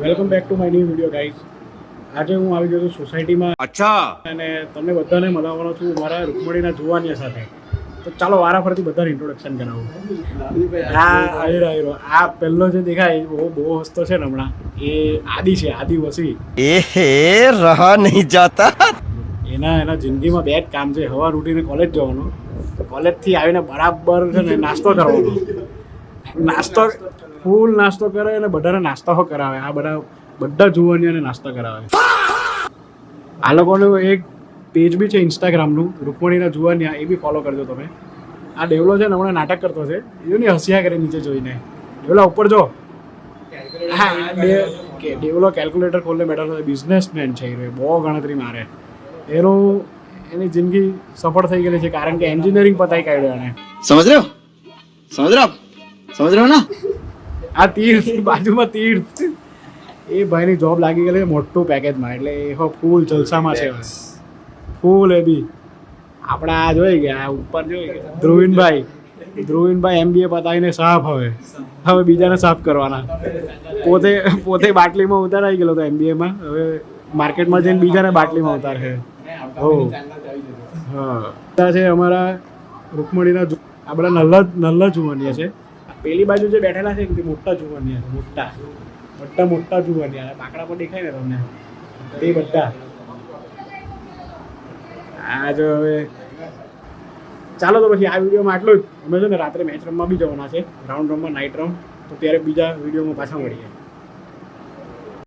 Welcome back to my new video guys. આજે હું આવી ગયો છું સોસાયટીમાં. અચ્છા. અને તમને બધાને મળવાનો છું મારા રૂકમણીના જુવાનિયા સાથે. તો ચાલો વારાફરતી બધાને ઇન્ટ્રોડક્શન કરાવું. આ પહેલો જે દેખાય બહુ હસતો છે ને હમણાં, એ આદિ છે, આદિ વસી. રહા નહીં જાતા. એના જિંદગીમાં બે જ કામ છે, સવાર ઉઠીને કોલેજ જવાનું, કોલેજથી આવીને બરાબર છે ને નાસ્તો કરવાનો. નાસ્તો ફૂલ નાસ્તો કરે અને બધાને નાસ્તો કરાવે. આ બધા જુવાનીઓને નાસ્તો કરાવે. આ લોકોનું એક પેજ બી છે ઇન્સ્ટાગ્રામનું, રૂકમણીના જુવાનિયા, એ બી ફોલો કરજો તમે. આ ડેવલો છે ને હમણાં નાટક કરતો છે, એની હસિયા કરે નીચે જોઈને. ડેવલા ઉપર જો. હા, ડેવલો કેલ્ક્યુલેટર ખોલીને બેઠો છે, બિઝનેસમેન છે, એ બહુ ગણતરી મારે. એની જિંદગી સફળ થઈ ગયેલી છે કારણ કે એન્જિનિયરિંગ પતાવી કાઢ્યો એને. સમજ રહ્યો ના? આ તીર્થ બાજુમાં તીર્થ, એ ભાઈની જોબ લાગી ગયેલી છે મોટું પેકેજમાં, એટલે એ ફૂલ જલસામાં છે. ફૂલ એ બી આપણા આ જોઈ ગયા ઉપર જોઈ ગયા ધ્રુવીનભાઈ MBA પતાવીને સાફ હવે બીજાને સાફ કરવાના. પોતે બાટલીમાં ઉતારાઈ ગયેલો હતો MBAમાં, હવે માર્કેટમાં જઈને બીજાને બાટલીમાં ઉતારે. હા છે અમારા રૂકમણીના. આ બધા નલ્લા જુવાનિયા છે. પેલી બાજુ જે બેઠેલા છે તે મોટા જુવાનિયા છે, મોટા જુવાનિયા. બાકડા પર દેખાય ને તમને, તે બધા. આ જો હવે ચાલો તો પછી આ વિડીયોમાં આટલું જ. અમે છે ને રાત્રે મેચ રમવા બી જવાના છે, રાઉન્ડ રમવા, નાઇટ રમ. તો ત્યારે બીજા વિડીયોમાં પાછા મળીએ.